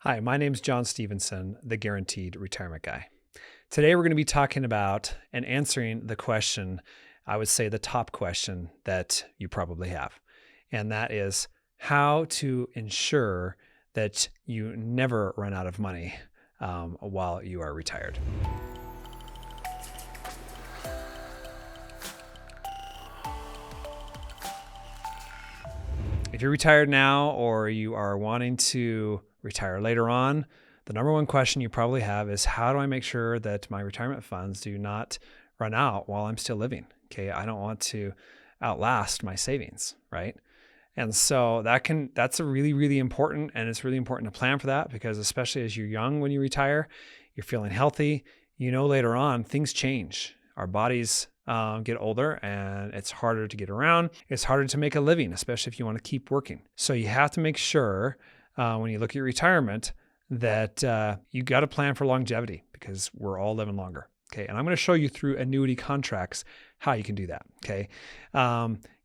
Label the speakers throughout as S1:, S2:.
S1: Hi, my name's John Stevenson, the Guaranteed Retirement Guy. Today we're going to be talking about and answering the question, I would say the top question that you probably have, and that is how to ensure that you never run out of money while you are retired. If you're retired now or you are wanting to retire later on, the number one question you probably have is, how do I make sure that my retirement funds do not run out while I'm still living? Okay, I don't want to outlast my savings, right? And so that's a really, really important, and it's really important to plan for that, because especially as you're young when you retire, you're feeling healthy, later on things change. Our bodies get older and it's harder to get around. It's harder to make a living, especially if you want to keep working. So you have to make sure when you look at your retirement that you got to plan for longevity, because we're all living longer. Okay. And I'm going to show you through annuity contracts how you can do that. Okay.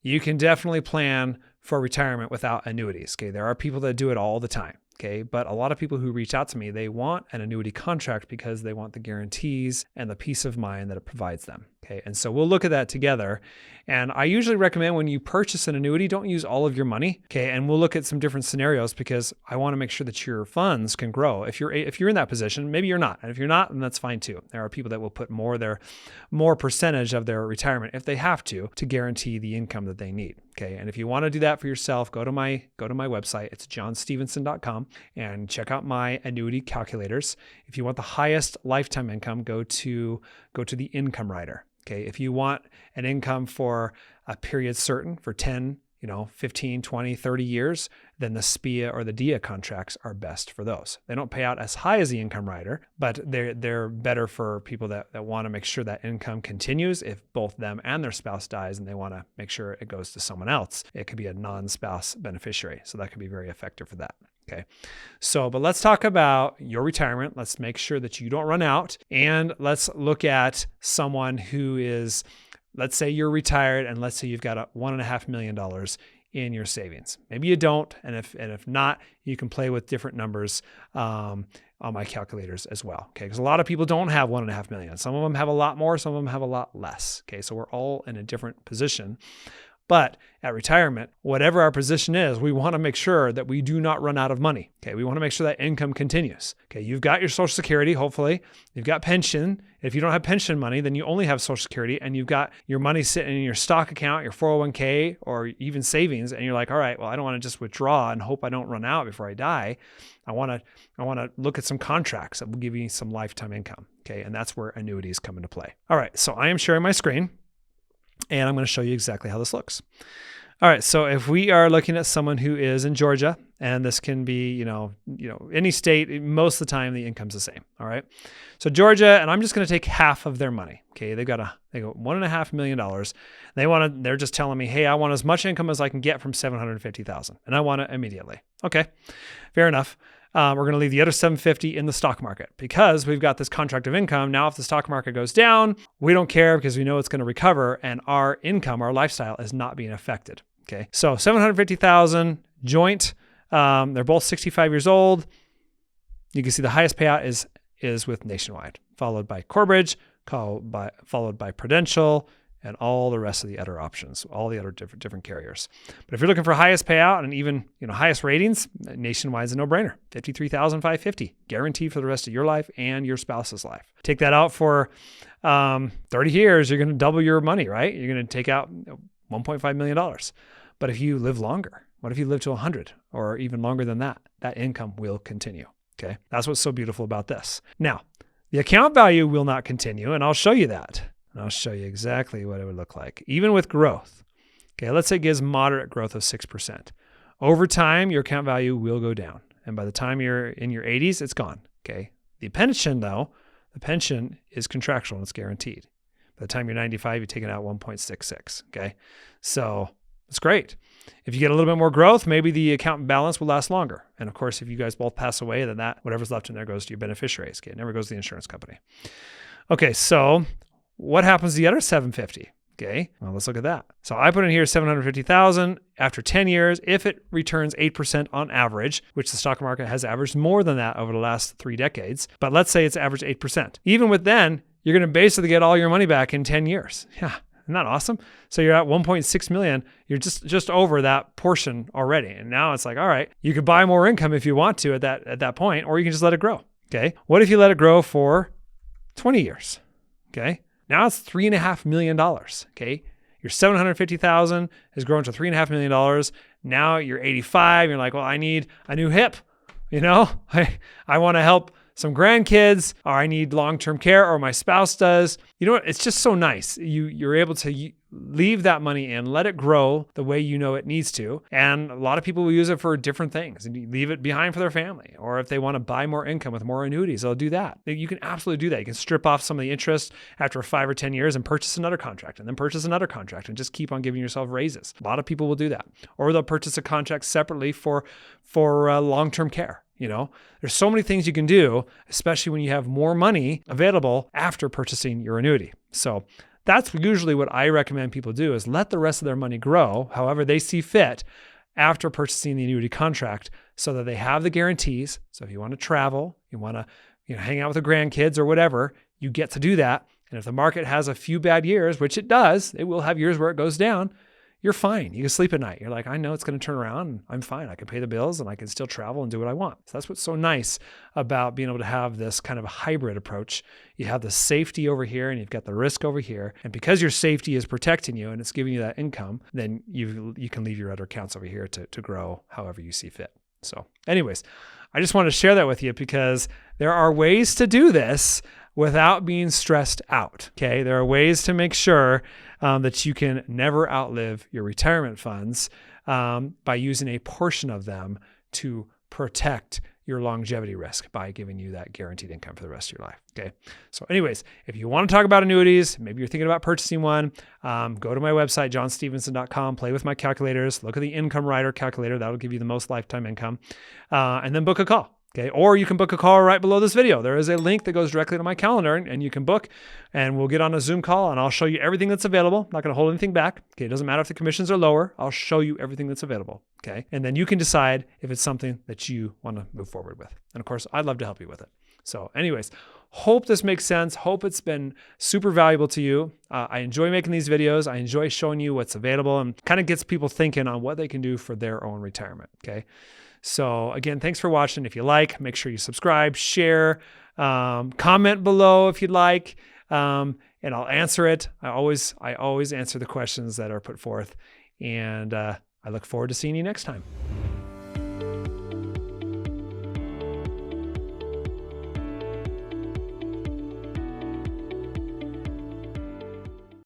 S1: You can definitely plan for retirement without annuities. Okay. There are people that do it all the time. Okay. But a lot of people who reach out to me, they want an annuity contract because they want the guarantees and the peace of mind that it provides them. Okay. And so we'll look at that together. And I usually recommend when you purchase an annuity, don't use all of your money. Okay. And we'll look at some different scenarios, because I want to make sure that your funds can grow. If you're in that position, maybe you're not. And if you're not, then that's fine too. There are people that will put more percentage of their retirement, if they have to guarantee the income that they need. Okay. And if you want to do that for yourself, go to my website. It's johnstevenson.com, and check out my annuity calculators. If you want the highest lifetime income, go to the income rider. Okay. If you want an income for a period certain for 10, 15, 20, 30 years, then the SPIA or the DIA contracts are best for those. They don't pay out as high as the income rider, but they're better for people that want to make sure that income continues if both them and their spouse dies, and they want to make sure it goes to someone else. It could be a non-spouse beneficiary. So that could be very effective for that. Okay. But let's talk about your retirement. Let's make sure that you don't run out. And let's look at someone who is, let's say you're retired, and let's say you've got $1.5 million in your savings. Maybe you don't. And if not, you can play with different numbers on my calculators as well. Okay. Because a lot of people don't have $1.5 million. Some of them have a lot more. Some of them have a lot less. Okay. So we're all in a different position. But at retirement, whatever our position is, we want to make sure that we do not run out of money. Okay. We want to make sure that income continues. Okay. You've got your Social Security, hopefully. You've got pension. If you don't have pension money, then you only have Social Security, and you've got your money sitting in your stock account, your 401k, or even savings. And you're like, all right, well, I don't want to just withdraw and hope I don't run out before I die. I want to look at some contracts that will give you some lifetime income. Okay. And that's where annuities come into play. All right. So I am sharing my screen, and I'm going to show you exactly how this looks. All right. So if we are looking at someone who is in Georgia, and this can be, any state, most of the time the income's the same. All right. So Georgia, and I'm just going to take half of their money. Okay. They got $1.5 million. They're just telling me, hey, I want as much income as I can get from $750,000, and I want it immediately. Okay. Fair enough. We're going to leave the other $750 in the stock market, because we've got this contract of income. Now, if the stock market goes down, we don't care, because we know it's going to recover, and our income, our lifestyle is not being affected. Okay. So $750,000 joint. They're both 65 years old. You can see the highest payout is with Nationwide, followed by Corebridge, followed by Prudential, and all the rest of the other options, all the other different carriers. But if you're looking for highest payout and even highest ratings, Nationwide's a no-brainer. $53,550 guaranteed for the rest of your life and your spouse's life. Take that out for 30 years, you're going to double your money, right? You're going to take out $1.5 million. But if you live longer, what if you live to 100 or even longer than that? That income will continue. Okay, that's what's so beautiful about this. Now, the account value will not continue, and I'll show you that. And I'll show you exactly what it would look like, even with growth. Okay, let's say it gives moderate growth of 6%. Over time, your account value will go down. And by the time you're in your 80s, it's gone. Okay, the pension, though, the pension is contractual and it's guaranteed. By the time you're 95, you're taking out 1.66. Okay, so it's great. If you get a little bit more growth, maybe the account balance will last longer. And of course, if you guys both pass away, then that whatever's left in there goes to your beneficiaries. Okay, it never goes to the insurance company. Okay, so what happens to the other $750? Okay, well, let's look at that. So I put in here 750,000 after 10 years. If it returns 8% on average, which the stock market has averaged more than that over the last 3 decades, but let's say it's averaged 8%. Even with then, you're going to basically get all your money back in 10 years. Yeah, isn't that awesome? So you're at 1.6 million. You're just over that portion already. And now it's like, all right, you could buy more income if you want to at that point, or you can just let it grow. Okay. What if you let it grow for 20 years? Okay. Now it's $3.5 million. Okay. Your 750,000 has grown to $3.5 million. Now you're 85. You're like, well, I need a new hip. I want to help some grandkids, or I need long-term care, or my spouse does. You know what? It's just so nice. You're able to leave that money in, let it grow the way you know it needs to. And a lot of people will use it for different things and leave it behind for their family. Or if they want to buy more income with more annuities, they'll do that. You can absolutely do that. You can strip off some of the interest after 5 or 10 years and purchase another contract, and then purchase another contract, and just keep on giving yourself raises. A lot of people will do that. Or they'll purchase a contract separately for long-term care. There's so many things you can do, especially when you have more money available after purchasing your annuity. So that's usually what I recommend people do, is let the rest of their money grow however they see fit after purchasing the annuity contract, so that they have the guarantees. So if you want to travel, you want to hang out with the grandkids or whatever, you get to do that. And if the market has a few bad years, which it does, it will have years where it goes down, you're fine. You can sleep at night. You're like, I know it's going to turn around, and I'm fine. I can pay the bills, and I can still travel and do what I want. So that's what's so nice about being able to have this kind of a hybrid approach. You have the safety over here, and you've got the risk over here. And because your safety is protecting you and it's giving you that income, then you can leave your other accounts over here to grow however you see fit. So anyways, I just wanted to share that with you, because there are ways to do this without being stressed out. Okay. There are ways to make sure that you can never outlive your retirement funds by using a portion of them to protect your longevity risk by giving you that guaranteed income for the rest of your life. Okay. So anyways, if you want to talk about annuities, maybe you're thinking about purchasing one, go to my website, johnstevenson.com, play with my calculators, look at the income rider calculator. That'll give you the most lifetime income, and then book a call. Okay. Or you can book a call right below this video. There is a link that goes directly to my calendar, and you can book, and we'll get on a Zoom call, and I'll show you everything that's available. I'm not going to hold anything back. Okay. It doesn't matter if the commissions are lower. I'll show you everything that's available. Okay. And then you can decide if it's something that you want to move forward with. And of course, I'd love to help you with it. So anyways, hope this makes sense. Hope it's been super valuable to you. I enjoy making these videos. I enjoy showing you what's available, and kind of gets people thinking on what they can do for their own retirement. Okay. So again, thanks for watching. If you like, make sure you subscribe, share, comment below if you'd like, and I'll answer it. I always answer the questions that are put forth, and I look forward to seeing you next time.